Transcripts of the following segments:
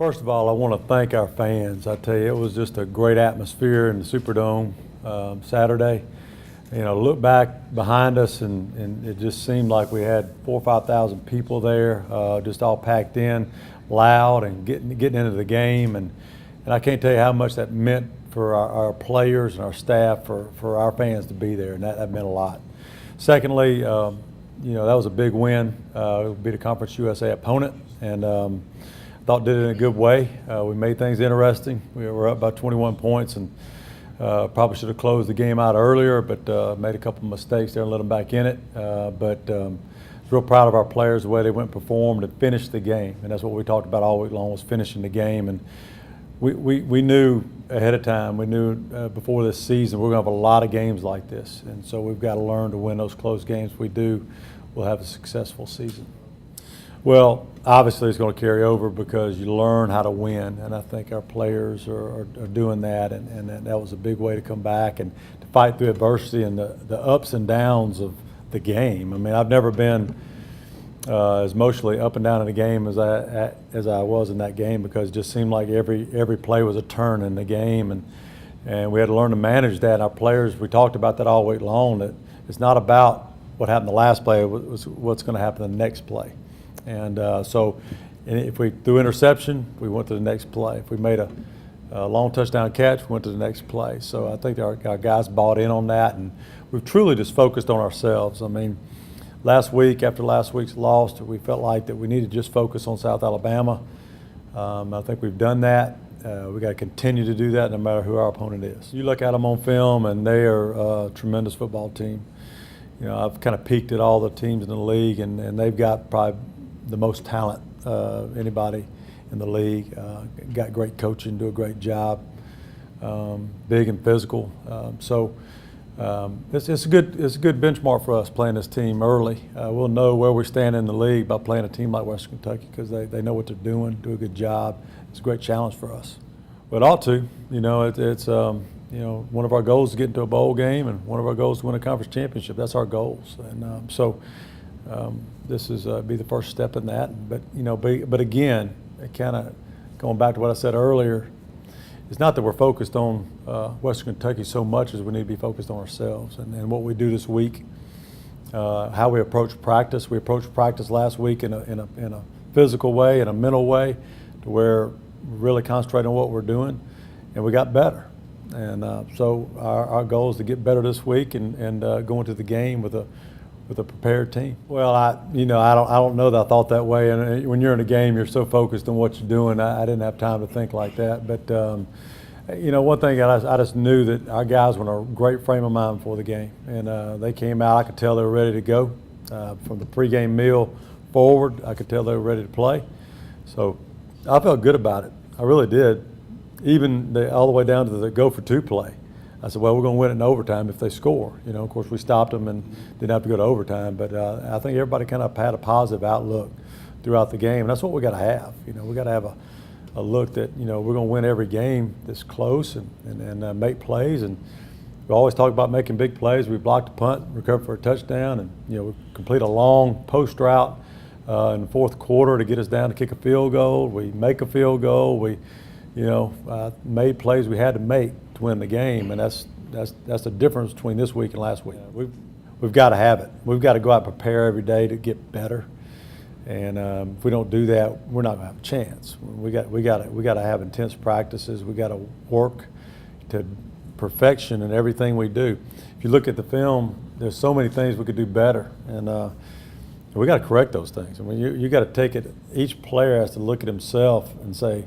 First of all, I want to thank our fans. I tell you, it was just a great atmosphere in the Superdome Saturday. You know, look back behind us, and it just seemed like we had 4,000 or 5,000 people there, just all packed in, loud, and getting into the game. And I can't tell you how much that meant for our players and our staff, for our fans to be there, and that meant a lot. Secondly, you know, that was a big win. We beat a Conference USA opponent, and I thought did it in a good way. We made things interesting. We were up by 21 points, and probably should have closed the game out earlier, but made a couple of mistakes there and let them back in it. But real proud of our players, the way they went and performed and finished the game, and that's what we talked about all week long, was finishing the game. And we knew ahead of time, we knew before this season we're going to have a lot of games like this, and so we've got to learn to win those close games. If we do, we'll have a successful season. Well, obviously it's going to carry over because you learn how to win, and I think our players are doing that, and that was a big way to come back and to fight through adversity and the ups and downs of the game. I mean, I've never been as emotionally up and down in a game as I was in that game, because it just seemed like every play was a turn in the game, and we had to learn to manage that. And our players, we talked about that all week long, that it's not about what happened the last play, it was what's going to happen the next play. And so if we threw interception, we went to the next play. If we made a long touchdown catch, we went to the next play. So I think our guys bought in on that, and we've truly just focused on ourselves. I mean, last week, after last week's loss, we felt like that we needed to just focus on South Alabama. I think we've done that. We got to continue to do that no matter who our opponent is. You look at them on film, and they are a tremendous football team. You know, I've kind of peeked at all the teams in the league, and they've got probably the most talent anybody in the league. Got great coaching, do a great job, big and physical. So it's a good benchmark for us playing this team early. We'll know where we stand in the league by playing a team like Western Kentucky, because they know what they're doing, do a good job. It's a great challenge for us. But it ought to. You know, it's you know, one of our goals is to get into a bowl game, and one of our goals is to win a conference championship. That's our goals, and this is be the first step in that. But you know, but again, kind of going back to what I said earlier, it's not that we're focused on Western Kentucky so much as we need to be focused on ourselves and what we do this week, how we approach practice. We approached practice last week in a physical way, in a mental way, to where we're really concentrating on what we're doing, and we got better. And so our goal is to get better this week and go into the game with a prepared team. Well, I don't know that I thought that way. And when you're in a game, you're so focused on what you're doing. I didn't have time to think like that. But you know, one thing I just knew that our guys were in a great frame of mind before the game, and they came out. I could tell they were ready to go from the pregame meal forward. I could tell they were ready to play. So I felt good about it. I really did. Even all the way down to the go for two play. I said, well, we're going to win it in overtime if they score. You know, of course, we stopped them and didn't have to go to overtime. But I think everybody kind of had a positive outlook throughout the game, and that's what we got to have. You know, we got to have a look that, you know, we're going to win every game that's close and make plays. And we always talk about making big plays. We blocked a punt, recovered for a touchdown, and you know, we complete a long post route in the fourth quarter to get us down to kick a field goal. We make a field goal. We, you know, made plays we had to make to win the game, and that's the difference between this week and last week. We've got to have it. We've got to go out and prepare every day to get better, and if we don't do that, we're not going to have a chance. We got to have intense practices. We got to work to perfection in everything we do. If you look at the film, there's so many things we could do better, and we got to correct those things. I mean, you got to take it. Each player has to look at himself and say,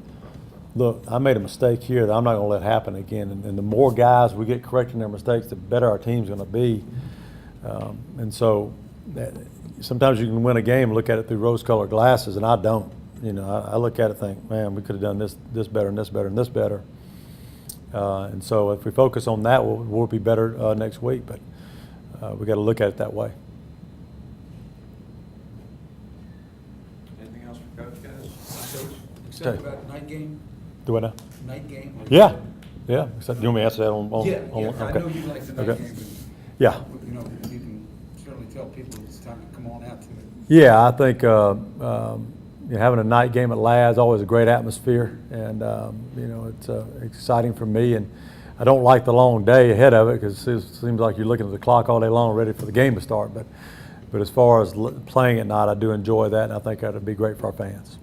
look, I made a mistake here that I'm not going to let happen again. And the more guys we get correcting their mistakes, the better our team's going to be. And so sometimes you can win a game and look at it through rose-colored glasses, and I don't. You know, I look at it and think, man, we could have done this better and this better and this better. And so if we focus on that, we'll be better next week. But we got to look at it that way. Anything else for Coach, guys? Except about night game? Do I know? Night game? Yeah. Yeah. Do you want me to answer that on Yeah, okay. I know you like the night Okay. game. But, Yeah. you know, you can certainly tell people it's time to come on out to it. Yeah, I think having a night game at Laz is always a great atmosphere, and it's exciting for me. And I don't like the long day ahead of it because it seems like you're looking at the clock all day long, ready for the game to start. But as far as playing at night, I do enjoy that, and I think that'd be great for our fans.